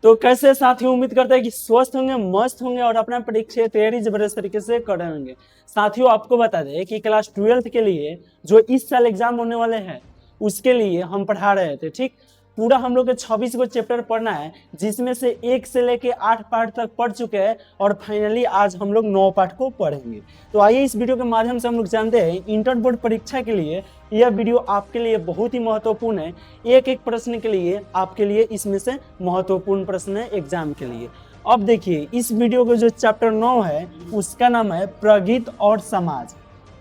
तो कैसे साथियों, उम्मीद करते हैं कि स्वस्थ होंगे, मस्त होंगे और अपना परीक्षा तैयारी जबरदस्त तरीके से करेंगे। साथियों, आपको बता दें कि क्लास 12th के लिए जो इस साल एग्जाम होने वाले हैं उसके लिए हम पढ़ा रहे थे। ठीक, पूरा हम लोग के 26 को चैप्टर पढ़ना है, जिसमें से 1 से लेके 8 पार्ट तक पढ़ चुके हैं और फाइनली आज हम लोग 9 पार्ट को पढ़ेंगे। तो आइए इस वीडियो के माध्यम से हम लोग जानते हैं इंटर बोर्ड परीक्षा के लिए यह वीडियो आपके लिए बहुत ही महत्वपूर्ण है। एक एक प्रश्न के लिए आपके लिए इसमें से महत्वपूर्ण प्रश्न है एग्जाम के लिए। अब देखिए, इस वीडियो का जो चैप्टर 9 है उसका नाम है प्रगीत और समाज।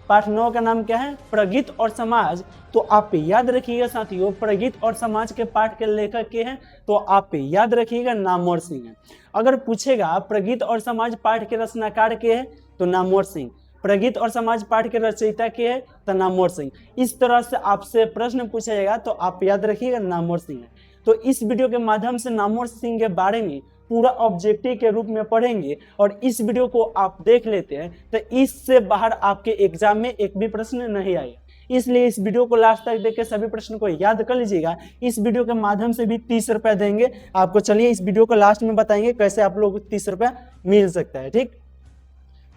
पाठ 9 का नाम क्या है? प्रगीत और समाज। तो आप याद रखिएगा साथियों, प्रगीत और समाज के पाठ के लेखक के हैं, तो आप याद रखिएगा नामवर सिंह है। अगर पूछेगा प्रगीत और समाज पाठ के रचनाकार के हैं तो नामवर सिंह, प्रगीत और समाज पाठ के रचयिता के हैं तो नामवर सिंह। इस तरह से आपसे प्रश्न पूछा जाएगा तो आप याद रखिएगा नामवर सिंह है। तो इस वीडियो के माध्यम से नामवर सिंह के बारे में पूरा ऑब्जेक्टिव के रूप में पढ़ेंगे और इस वीडियो को आप देख लेते हैं तो इससे बाहर आपके एग्जाम में एक भी प्रश्न नहीं आएगा। इसलिए इस वीडियो को लास्ट तक देख के सभी प्रश्न को याद कर लीजिएगा। इस वीडियो के माध्यम से भी 30 रुपया देंगे आपको। चलिए इस वीडियो को लास्ट में बताएंगे कैसे आप लोग को 30 रुपया मिल सकता है। ठीक,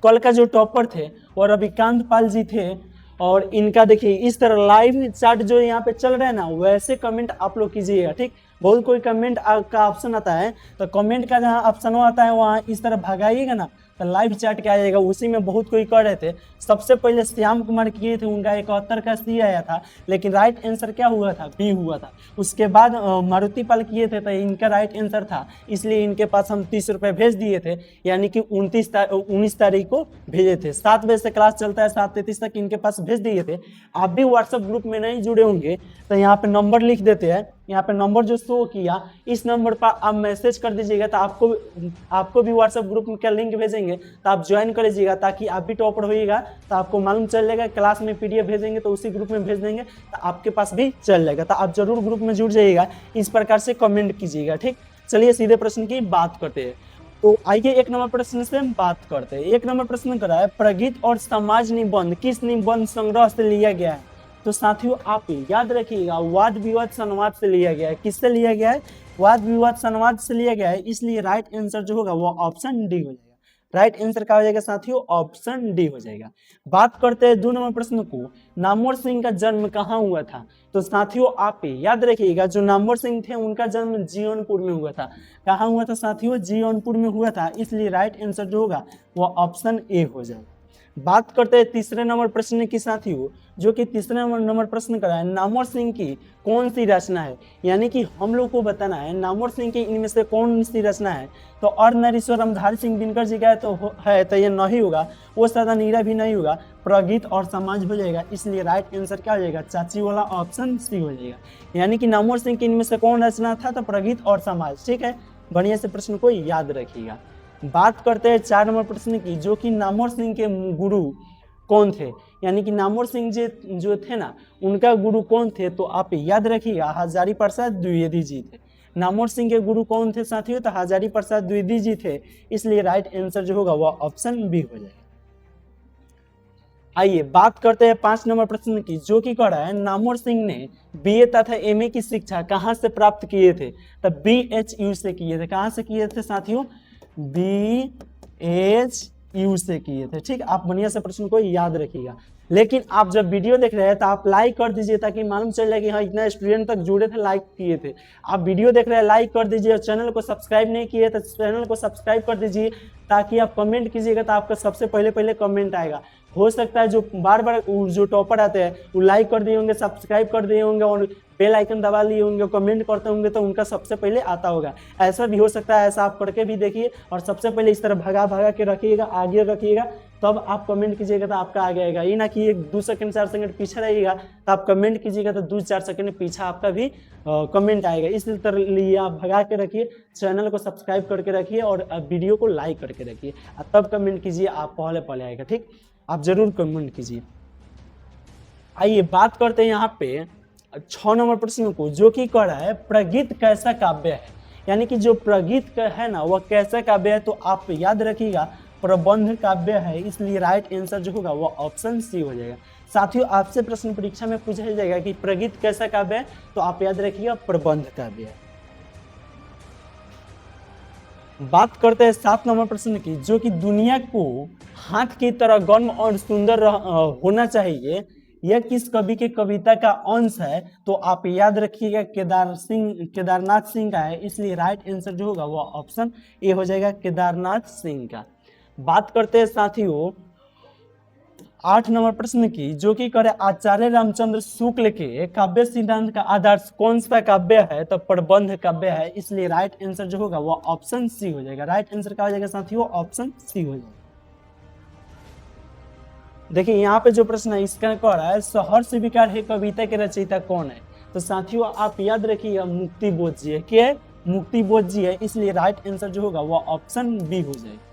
कल का जो टॉपर थे और रविकांत पाल जी थे, और इनका देखिए इस तरह लाइव चार्ट जो यहाँ पे चल रहा है ना, वैसे कमेंट आप लोग कीजिएगा। ठीक, बहुत कोई कमेंट का ऑप्शन आता है तो कमेंट का जहाँ ऑप्शन आता है वहाँ इस तरह भगाइएगा ना तो लाइव चैट क्या आ जाएगा। उसी में बहुत कोई कर रहे थे। सबसे पहले श्याम कुमार किए थे, उनका 71 का सी आया था, लेकिन राइट आंसर क्या हुआ था? बी हुआ था। उसके बाद मारुति पाल किए थे तो इनका राइट आंसर था, इसलिए इनके पास हम 30 रुपये भेज दिए थे, यानी कि 19 तारीख को भेजे थे। 7 बजे से क्लास चलता है, 7:33 तक इनके पास भेज दिए थे। आप भी व्हाट्सएप ग्रुप में नहीं जुड़े होंगे तो यहाँ पे नंबर लिख देते हैं, यहाँ पे नंबर जो शो किया इस नंबर पर आप मैसेज कर दीजिएगा तो आपको भी व्हाट्सएप ग्रुप का लिंक भेजेंगे तो आप ज्वाइन कर लीजिएगा, ताकि आप भी टॉपर होइएगा तो आपको मालूम चल जाएगा। क्लास में पीडीएफ भेजेंगे तो उसी ग्रुप में भेज देंगे तो आपके पास भी चल जाएगा। तो आप जरूर ग्रुप में जुड़ जाइएगा, इस प्रकार से कमेंट कीजिएगा। ठीक, चलिए सीधे प्रश्न की बात करते हैं। तो आइए 1 नंबर प्रश्न से हम बात करते हैं। 1 नंबर प्रश्न करा है प्रगीत और समाज निबंध किस निबंध संग्रह से लिया गया है? तो साथियों आप याद रखिएगा वाद विवाद संवाद से लिया गया है। किससे लिया गया है? वाद विवाद संवाद से लिया गया है, इसलिए राइट आंसर जो होगा वो ऑप्शन डी हो जाएगा। राइट आंसर क्या हो जाएगा साथियों? ऑप्शन डी हो जाएगा। बात करते हैं 2 नंबर प्रश्न को, नामवर सिंह का जन्म कहाँ हुआ था? तो साथियों आप याद रखिएगा जो नामवर सिंह थे उनका जन्म जीवनपुर में हुआ था। कहाँ हुआ था साथियों? जीवनपुर में हुआ था, इसलिए राइट आंसर जो होगा वो ऑप्शन ए हो जाएगा। बात करते हैं 3 नंबर प्रश्न की साथियों, जो कि 3 नंबर प्रश्न करा है नामवर सिंह की कौन सी रचना है, यानी कि हम लोग को बताना है नामवर सिंह की इनमें से कौन सी रचना है। तो अर्धनारीश्वर रामधारी सिंह दिनकर जी का तो ये नहीं होगा, वो सदा नीरा भी नहीं होगा, प्रगीत और समाज हो जाएगा। इसलिए राइट आंसर क्या हो जाएगा? चाची वाला ऑप्शन सी हो जाएगा, यानी कि नामवर सिंह की इनमें से कौन रचना था? तो प्रगीत और समाज। ठीक है, बढ़िया से प्रश्न को याद रखिएगा। बात करते हैं 4 नंबर प्रश्न की, जो कि नामवर सिंह के गुरु कौन थे, यानी कि नामवर सिंह जो थे ना उनका गुरु कौन थे? तो आप याद रखिएगा हजारी प्रसाद द्विवेदी जी थे। नामवर सिंह के गुरु कौन थे साथियों? तो हजारी प्रसाद द्विवेदी जी थे, इसलिए राइट आंसर जो होगा वह ऑप्शन बी हो जाएगा। आइए बात करते हैं 5 नंबर प्रश्न की, जो कि कह रहा है नामवर सिंह ने बीए तथा एमए की शिक्षा कहाँ से प्राप्त किए थे? तो BHU से किए थे। कहाँ से किए थे साथियों? BHU से किए थे। ठीक, आप बढ़िया से प्रश्न को याद रखिएगा। लेकिन आप जब वीडियो देख रहे हैं तो आप लाइक कर दीजिए, ताकि मालूम चल जाए कि हाँ इतना स्टूडेंट तक जुड़े थे, लाइक किए थे। आप वीडियो देख रहे हैं लाइक कर दीजिए, और चैनल को सब्सक्राइब नहीं किए तो चैनल को सब्सक्राइब कर दीजिए, ताकि आप कमेंट कीजिएगा तो आपका सबसे पहले कमेंट आएगा। हो सकता है जो बार बार जो टॉपर आते हैं वो लाइक कर दिए होंगे, सब्सक्राइब कर दिए होंगे और बेल आइकन दबा लिए होंगे, कमेंट करते होंगे तो उनका सबसे पहले आता होगा। ऐसा भी हो सकता है, ऐसा आप करके भी देखिए और सबसे पहले इस तरह भगा के रखिएगा, आगे रखिएगा, तब आप कमेंट कीजिएगा तो आपका आगे आएगा। ये ना कि 2 सेकंड 4 सेकंड पीछे रहिएगा तो आप कमेंट कीजिएगा तो 2-4 सेकंड पीछे आपका भी कमेंट आएगा। इस तरह लिए आप भगा के रखिए, चैनल को सब्सक्राइब करके रखिए और वीडियो को लाइक करके रखिए, तब कमेंट कीजिए, आप पहले आएगा। ठीक, आप जरूर कमेंट कीजिए। आइए बात करते हैं यहाँ पे 6 नंबर प्रश्न को, जो कि कह रहा है प्रगीत कैसा काव्य है, यानी कि जो प्रगीत का है ना वह कैसा काव्य है? तो आप याद रखिएगा प्रबंध काव्य है, इसलिए राइट आंसर जो होगा वह ऑप्शन सी हो जाएगा। साथियों आपसे प्रश्न परीक्षा में पूछा जाएगा कि प्रगीत कैसा काव्य है, तो आप याद रखिएगा प्रबंध काव्य है। बात करते हैं 7 नंबर प्रश्न की, जो कि दुनिया को हाथ की तरह गर्म और सुंदर होना चाहिए, यह किस कवि के कविता का अंश है? तो आप याद रखिएगा केदारनाथ सिंह का है, इसलिए राइट आंसर जो होगा वो ऑप्शन ए हो जाएगा, केदारनाथ सिंह का। बात करते हैं साथियों 8 नंबर प्रश्न की, जो कि करे आचार्य रामचंद्र शुक्ल के काव्य सिद्धांत का आधार कौन सा काव्य है? तो प्रबंध काव्य है, इसलिए राइट आंसर जो होगा वो ऑप्शन सी हो जाएगा। राइट आंसर क्या हो जाएगा साथियों? ऑप्शन सी हो जाएगा। देखिए यहाँ पे जो प्रश्न है इसका कह रहा है सहर्ष विकार है कविता के रचयिता कौन है? तो साथियों आप याद रखिएगा मुक्ति बोध जी है। क्या है? मुक्ति बोध जी है, इसलिए राइट आंसर जो होगा वो ऑप्शन बी हो जाएगा।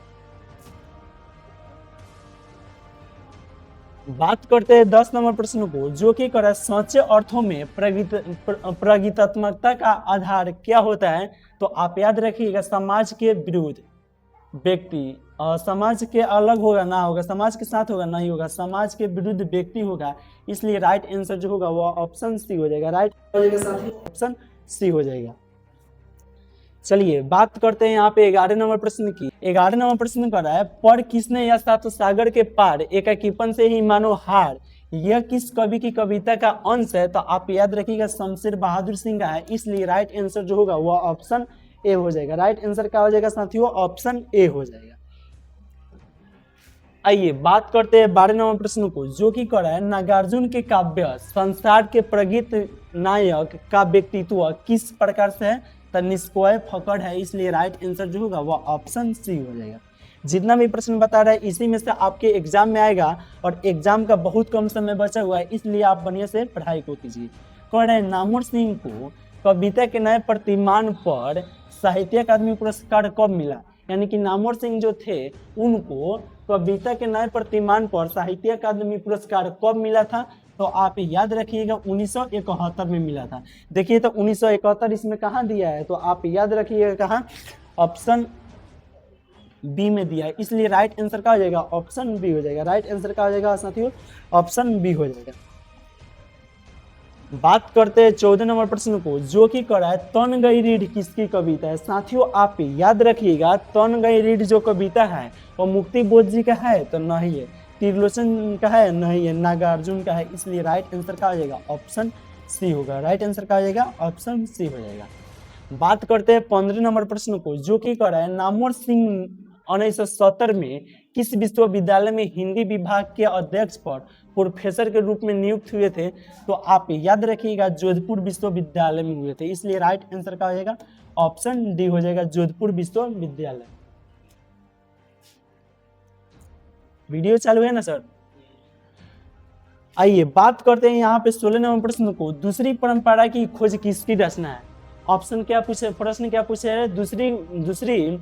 बात करते हैं 10 नंबर प्रश्न को, जो कि कर सच्चे अर्थों में प्रगीतात्मकता का आधार क्या होता है? तो आप याद रखिएगा समाज के विरुद्ध व्यक्ति, समाज के अलग होगा ना होगा, समाज के साथ होगा नहीं होगा, समाज के विरुद्ध व्यक्ति होगा, इसलिए राइट आंसर जो होगा वो ऑप्शन सी हो जाएगा। राइट हो जाएगा साथियों, ऑप्शन सी हो जाएगा। चलिए बात करते हैं यहाँ पे 11 नंबर प्रश्न की। 11 नंबर प्रश्न कर रहा है पर किसने या सात सागर के पार एकाकीपन से ही मानो हार, यह किस कवि की कविता का अंश है? तो आप याद रखिएगा शमशेर बहादुर सिंह का है, इसलिए राइट आंसर जो होगा वह ऑप्शन ए हो जाएगा। राइट आंसर क्या हो जाएगा साथियों? ऑप्शन ए हो जाएगा। आइए बात करते हैं 12 नंबर प्रश्न को, जो कि कर रहा है नागार्जुन के काव्य संसार के प्रगीत नायक का व्यक्तित्व किस प्रकार से है? तो निष्कोय फकड़ है, इसलिए राइट आंसर जो होगा वह ऑप्शन सी हो जाएगा। जितना भी प्रश्न बता रहा है इसी में से आपके एग्जाम में आएगा, और एग्जाम का बहुत कम समय बचा हुआ है, इसलिए आप बढ़िया से पढ़ाई को कीजिए। कह रहे हैं नामवर सिंह को कविता के नए प्रतिमान पर साहित्य अकादमी पुरस्कार कब मिला? यानी कि नामवर सिंह जो थे उनको कविता के नए प्रतिमान पर साहित्य अकादमी पुरस्कार कब मिला था? तो आप याद रखिएगा 1971 में मिला था। देखिए तो 1971 इसमें कहाँ दिया है? तो आप याद रखिएगा कहाँ? ऑप्शन बी में दिया है, इसलिए राइट आंसर क्या हो जाएगा? ऑप्शन बी हो जाएगा। राइट आंसर क्या हो जाएगा साथियों? ऑप्शन बी हो जाएगा। बात करते हैं 14 नंबर प्रश्न को, जो कि कर रहा है तन गई रीढ़ किसकी कविता है? साथियों आप याद रखिएगा तन गई रीढ़ जो कविता है वो मुक्ति बोध जी का है? तो नहीं है। त्रिलोचन का है? नहीं है। नागार्जुन का है, इसलिए राइट आंसर क्या हो जाएगा? ऑप्शन सी होगा। राइट आंसर क्या हो जाएगा? ऑप्शन सी हो जाएगा। बात करते हैं 15 नंबर प्रश्न को, जो कि कर रहा है नामवर सिंह 1970 में किस विश्वविद्यालय में हिंदी विभाग के अध्यक्ष पर प्रोफेसर के रूप में नियुक्त हुए थे? तो आप याद रखिएगा जोधपुर विश्वविद्यालय में हुए थे, इसलिए राइट आंसर क्या हो जाएगा? ऑप्शन डी हो जाएगा, जोधपुर विश्वविद्यालय। वीडियो चालू है ना सर? आइए बात करते हैं यहाँ पे 16 नंबर प्रश्न को, दूसरी परंपरा की खोज किसकी रचना है? ऑप्शन क्या पूछे, प्रश्न क्या पूछे है? दूसरी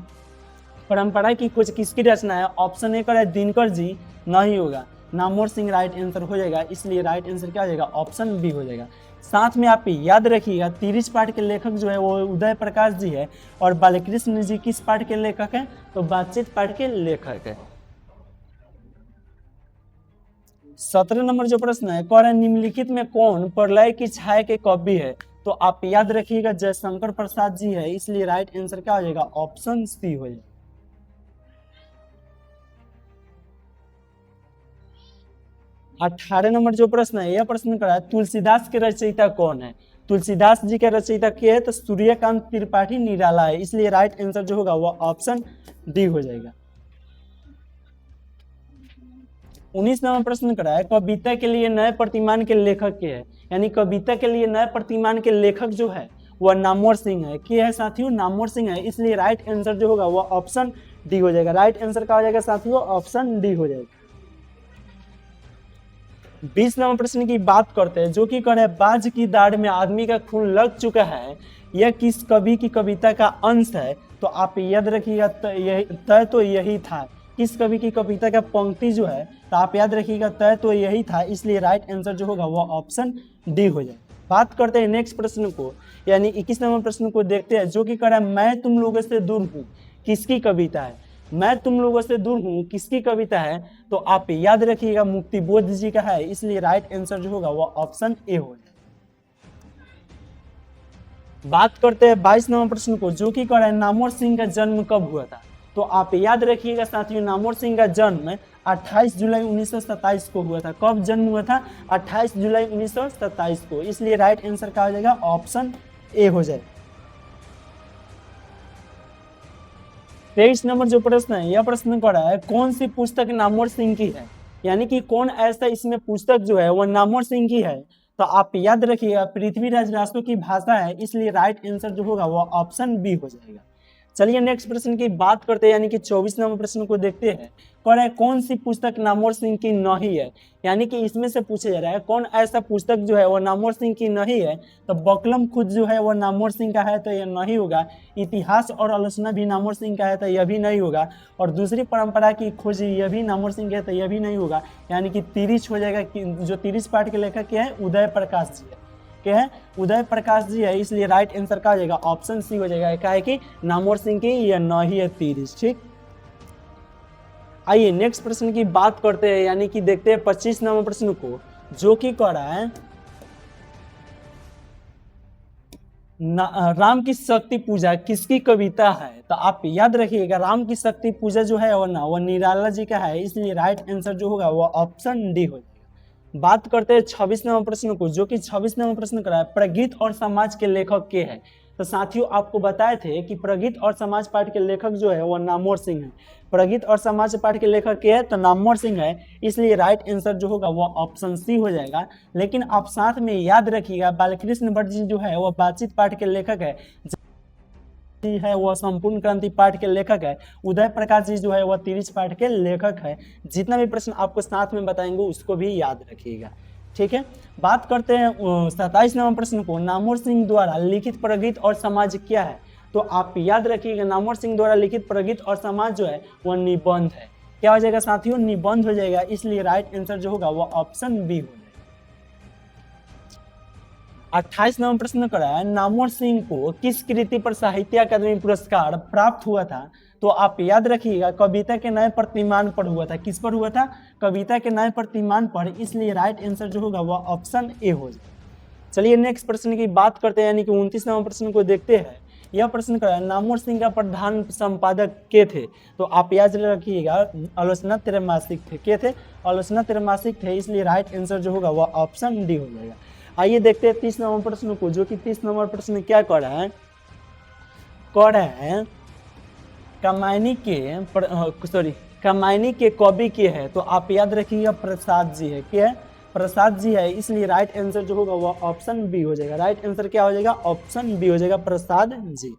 परंपरा की खोज किसकी रचना है? ऑप्शन ए है दिनकर जी, नहीं होगा। नामवर सिंह राइट आंसर हो जाएगा, इसलिए राइट आंसर क्या हो जाएगा? ऑप्शन बी हो जाएगा। साथ में आप याद रखिएगा तिरिच पाठ के लेखक जो है वो उदय प्रकाश जी है, और बालकृष्ण जी किस पाठ के लेखक है? तो बातचीत पाठ के लेखक है। 17 नंबर जो प्रश्न है कह रहा है निम्नलिखित में कौन प्रलय की छाया के कवि है? तो आप याद रखिएगा जयशंकर प्रसाद जी है, इसलिए राइट आंसर क्या हो जाएगा? ऑप्शन सी हो जाएगा। 18 नंबर जो प्रश्न है यह प्रश्न करा है तुलसीदास के रचयिता कौन है? तुलसीदास जी के रचयिता क्या है? तो सूर्यकांत त्रिपाठी निराला है, इसलिए राइट आंसर जो होगा वह ऑप्शन डी हो जाएगा। 19 नंबर प्रश्न करा है कविता के लिए नए प्रतिमान के लेखक के है? यानी कविता के लिए नए प्रतिमान के लेखक जो है वह नामवर सिंह है। क्या है साथियों? नामवर सिंह है, इसलिए राइट आंसर जो होगा वह ऑप्शन डी हो जाएगा। राइट आंसर क्या हो जाएगा साथियों? ऑप्शन डी हो जाएगा। 20 नंबर प्रश्न की बात करते हैं, जो कि कह रहे हैं बाज की दाढ़ में आदमी का खून लग चुका है, यह किस कवि की कविता का अंश है? तो आप याद रखिएगा तय तो यही था। किस कवि की कविता का पंक्ति जो है? तो आप याद रखिएगा तय तो यही था, इसलिए राइट आंसर जो होगा वह ऑप्शन डी हो जाए। बात करते हैं नेक्स्ट प्रश्न को, यानी 21 नंबर प्रश्न को देखते हैं, जो कि कह रहा है मैं तुम लोगों से दूर हूँ किसकी कविता है? मैं तुम लोगों से दूर हूँ किसकी कविता है? तो आप याद रखिएगा मुक्ति बोध जी का है, इसलिए राइट आंसर जो होगा वह ऑप्शन ए हो जाए। बात करते हैं 22 नंबर प्रश्न को, जो कि कह रहा है नामवर सिंह का जन्म कब हुआ था। तो आप याद रखिएगा साथियों, नामवर सिंह का जन्म 28 जुलाई 1927 को हुआ था। कब जन्म हुआ था? 28 जुलाई 1927 को। इसलिए राइट आंसर क्या हो जाएगा? ऑप्शन ए हो जाएगा। 23 नंबर जो प्रश्न है, यह प्रश्न कर रहा है कौन सी पुस्तक नामवर सिंह की है, यानी कि कौन ऐसा इसमें पुस्तक जो है वह नामवर सिंह की है। तो आप याद रखिएगा पृथ्वीराज रासो की भाषा है, इसलिए राइट आंसर जो होगा वह ऑप्शन बी हो जाएगा। चलिए नेक्स्ट प्रश्न की बात करते हैं, यानी कि 24 नंबर प्रश्न को देखते हैं। कह रहा है कौन सी पुस्तक नामवर सिंह की नहीं है, यानी कि इसमें से पूछा जा रहा है कौन ऐसा पुस्तक जो है वो नामवर सिंह की नहीं है। तो बकलम खुद जो है वो नामवर सिंह का है, तो यह नहीं होगा। इतिहास और आलोचना भी नामवर सिंह का है, तो यह भी नहीं होगा। और दूसरी परंपरा की खोज, यह भी नामवर सिंह का है, तो यह भी नहीं होगा। यानी कि 30 हो जाएगा। जो 30 पाठ के लेखक क्या है? उदय प्रकाश जी है। क्या है? उदय प्रकाश जी है। इसलिए राइट आंसर क्या हो जाएगा? ऑप्शन सी हो जाएगा। क्या है कि नामवर सिंह की यह नहीं है 30। ठीक, आइए नेक्स्ट प्रश्न की बात करते हैं, यानी कि देखते हैं 25 नंबर प्रश्न को, जो कि कह रहा है राम की शक्ति पूजा किसकी कविता है। तो आप याद रखिएगा राम की शक्ति पूजा जो है वो निराला जी का है। इसलिए राइट आंसर जो होगा वो ऑप्शन डी हो जाएगा। बात करते हैं 26 नंबर प्रश्न को, जो कि 26 नंबर प्रश्न करा है प्रगीत और समाज के लेखक के हैं। तो साथियों आपको बताए थे कि प्रगीत और समाज पाठ के लेखक जो है वो नामवर सिंह है। प्रगीत और समाज पाठ के लेखक के है तो नामवर सिंह है। इसलिए राइट आंसर जो होगा वो ऑप्शन सी हो जाएगा। लेकिन आप साथ में याद रखिएगा बालकृष्ण भट्ट जी जो है वो बातचीत पाठ के लेखक है वह संपूर्ण क्रांति पाठ के लेखक है। उदय प्रकाश जी जो है वह 30 पाठ के लेखक है। जितना भी प्रश्न आपको साथ में बताएंगे उसको भी याद रखिएगा। ठीक है, बात करते हैं 27 नंबर प्रश्न को, नामवर सिंह द्वारा लिखित प्रगीत और समाज क्या है। तो आप याद रखिएगा नामवर सिंह द्वारा लिखित प्रगीत और समाज जो है वह निबंध है। क्या हो जाएगा साथियों? निबंध हो जाएगा। इसलिए राइट आंसर जो होगा वह ऑप्शन बी हो जाएगा। 28 नंबर प्रश्न करा है नामवर सिंह को किस कृति पर साहित्य अकादमी पुरस्कार प्राप्त हुआ था। तो आप याद रखिएगा कविता के नए प्रतिमान पर हुआ था। किस पर हुआ था? कविता के नए प्रतिमान पर। इसलिए राइट आंसर जो होगा वह ऑप्शन ए हो जाएगा। चलिए नेक्स्ट प्रश्न की बात करते हैं, यानी कि 29 नंबर प्रश्न को देखते हैं। यह प्रश्न करा है नामवर सिंह का प्रधान संपादक के थे। तो आप याद रखिएगा आलोचना त्रैमासिक थे। के थे? आलोचना त्रैमासिक थे। इसलिए राइट आंसर जो होगा वह ऑप्शन डी हो जाएगा। आइए देखते हैं 30 नंबर प्रश्न को, जो कि 30 नंबर प्रश्न क्या कर रहा है? कह रहा है कमायनी के कवि के है। तो आप याद रखिएगा प्रसाद जी है। क्या है? प्रसाद जी है। इसलिए राइट आंसर जो होगा वह ऑप्शन बी हो जाएगा। राइट आंसर क्या हो जाएगा? ऑप्शन बी हो जाएगा, प्रसाद जी।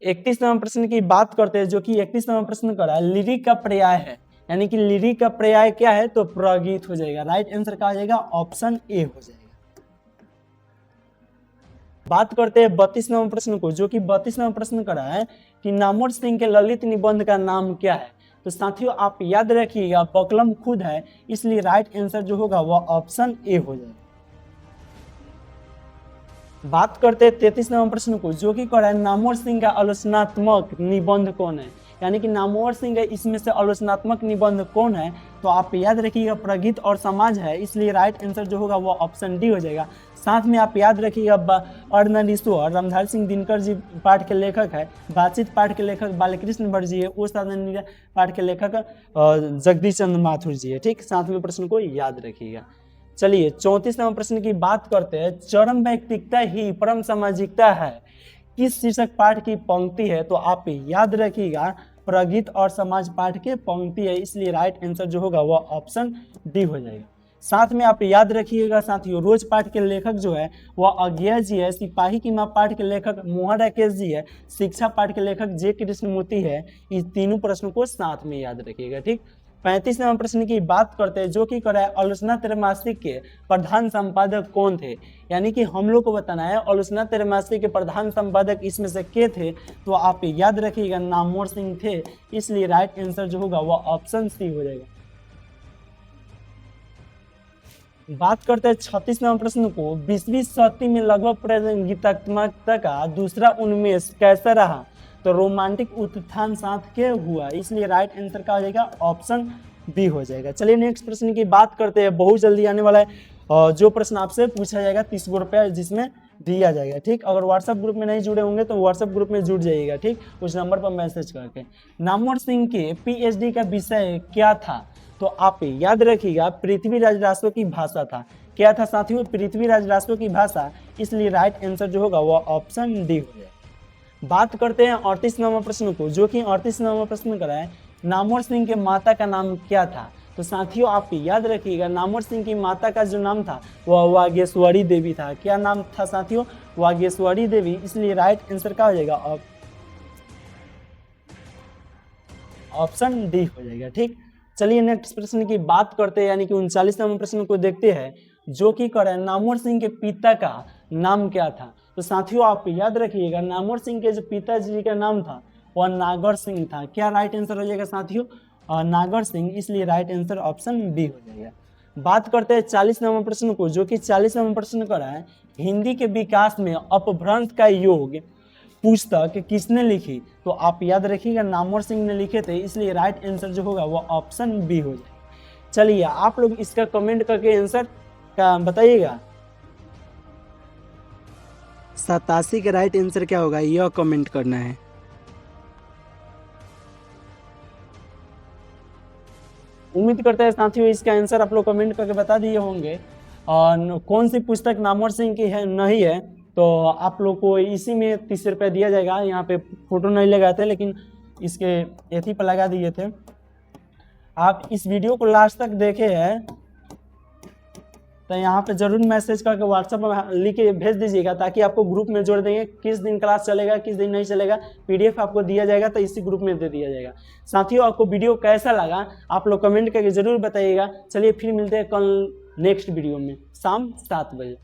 31 नंबर प्रश्न की बात करते हैं, जो कि 31 नंबर प्रश्न कर रहा है लिरिक का पर्याय है, यानी कि लिरिक का पर्याय क्या है? तो प्रगीत हो जाएगा। राइट आंसर क्या हो जाएगा? ऑप्शन ए हो जाएगा। बात करते हैं 32 नंबर प्रश्न को, जो कि 32 नंबर प्रश्न कर रहा है कि नामवर सिंह के ललित निबंध का नाम क्या है। तो साथियों आप याद रखिएगा बकलम खुद है। इसलिए राइट आंसर जो होगा वह ऑप्शन ए हो जाएगा। बात करते हैं 33 नंबर प्रश्न को, जो कि कह रहा है नामवर सिंह का आलोचनात्मक निबंध कौन है, यानी कि नामवर सिंह का इसमें से आलोचनात्मक निबंध कौन है। तो आप याद रखिएगा प्रगीत और समाज है। इसलिए राइट आंसर जो होगा वो ऑप्शन डी हो जाएगा। साथ में आप याद रखिएगा अर्धनारीश्वर रामधारी सिंह दिनकर जी पाठ के लेखक है। बातचीत पाठ के लेखक बालकृष्ण भट्ट जी है। उस पाठ के लेखक जगदीश चंद्र माथुर जी है। ठीक, साथ में प्रश्न को याद रखिएगा। चलिए 34 नंबर प्रश्न की बात करते हैं। चरम व्यक्तिकता ही परम सामाजिकता है किस शीर्षक पाठ की पंक्ति है। तो आप याद रखिएगा प्रगीत और समाज पाठ के पंक्ति है। इसलिए राइट आंसर जो होगा वह ऑप्शन डी हो जाएगा। साथ में आप याद रखिएगा साथियों रोज पाठ के लेखक जो है वह अज्ञा जी है। सिपाही की मां पाठ के लेखक मोहन राकेश जी है। शिक्षा पाठ के लेखक जे कृष्णमूर्ति है। इस तीनों प्रश्नों को साथ में याद रखिएगा। ठीक, 35 नंबर प्रश्न की बात करते हैं, जो कि कराए आलोचना त्रैमासिक के प्रधान संपादक कौन थे, यानी कि हम लोग को बताना है आलोचना त्रैमासिक के प्रधान संपादक इसमें से के थे। तो आप याद रखिएगा नामवर सिंह थे। इसलिए राइट आंसर जो होगा वह ऑप्शन सी हो जाएगा। बात करते हैं 36 नंबर प्रश्न को, 20वीं शताब्दी में लगभग प्रतियोगितात्मकता का दूसरा उन्मेष कैसा रहा। तो रोमांटिक उत्थान साथ के हुआ। इसलिए राइट आंसर का हो जाएगा ऑप्शन बी हो जाएगा। चलिए नेक्स्ट प्रश्न की बात करते हैं, बहुत जल्दी आने वाला है। और जो प्रश्न आपसे पूछा जाएगा 30 रुपया जिसमें दिया जाएगा। ठीक, अगर व्हाट्सएप ग्रुप में नहीं जुड़े होंगे तो व्हाट्सएप ग्रुप में जुड़ जाइएगा। ठीक, उस नंबर पर मैसेज करके। नामवर सिंह के पीएचडी का विषय क्या था? तो आप याद रखिएगा पृथ्वीराज राष्ट्रों की भाषा था। क्या था साथियों? पृथ्वीराज राष्ट्रों की भाषा, इसलिए राइट आंसर जो होगा वो ऑप्शन डी हो जाएगा। बात करते हैं 38 नंबर प्रश्न को, जो कि 38 नंबर प्रश्न का है नामवर सिंह के माता का नाम क्या था? तो साथियों आप याद रखिएगा नामवर सिंह की माता का जो नाम था वह वागेश्वरी देवी था। क्या नाम था साथियों? वागेश्वरी देवी, इसलिए राइट आंसर क्या हो जाएगा? ऑप्शन डी हो जाएगा। ठीक, चलिए नेक्स्ट प्रश्न की बात करते हैं, यानी कि 39 नंबर प्रश्न को देखते हैं, जो कि करें नामवर सिंह के पिता का नाम क्या था? तो साथियों आप याद रखिएगा नामवर सिंह के जो पिताजी का नाम था वह नागर सिंह था। क्या राइट आंसर हो जाएगा साथियों? नागर सिंह, इसलिए राइट आंसर ऑप्शन बी हो जाएगा। बात करते हैं 40 नंबर प्रश्न को, जो कि 40 नंबर प्रश्न कर रहा है हिंदी के विकास में अपभ्रंश का योग पुस्तक किसने लिखी? तो आप याद रखिएगा नामवर सिंह ने लिखे थे, इसलिए राइट आंसर जो होगा वो ऑप्शन बी हो जाएगा। चलिए आप लोग इसका कमेंट करके आंसर का बताइएगा। 87 का राइट आंसर क्या होगा यह कमेंट करना है। उम्मीद करते हैं साथियों इसका आंसर आप लोग कमेंट करके बता दिए होंगे। और कौन सी पुस्तक नामवर सिंह की है नहीं है तो आप लोग को इसी में 30 रुपये दिया जाएगा। यहाँ पे फोटो नहीं लगाए थे लेकिन इसके एथी पर लगा दिए थे। आप इस वीडियो को लास्ट तक देखे हैं तो यहाँ पे जरूर मैसेज करके व्हाट्सएप में लिख के भेज दीजिएगा, ताकि आपको ग्रुप में जोड़ देंगे। किस दिन क्लास चलेगा किस दिन नहीं चलेगा पीडीएफ आपको दिया जाएगा, तो इसी ग्रुप में दे दिया जाएगा। साथियों आपको वीडियो कैसा लगा आप लोग कमेंट करके जरूर बताइएगा। चलिए फिर मिलते हैं कल नेक्स्ट वीडियो में शाम 7 बजे।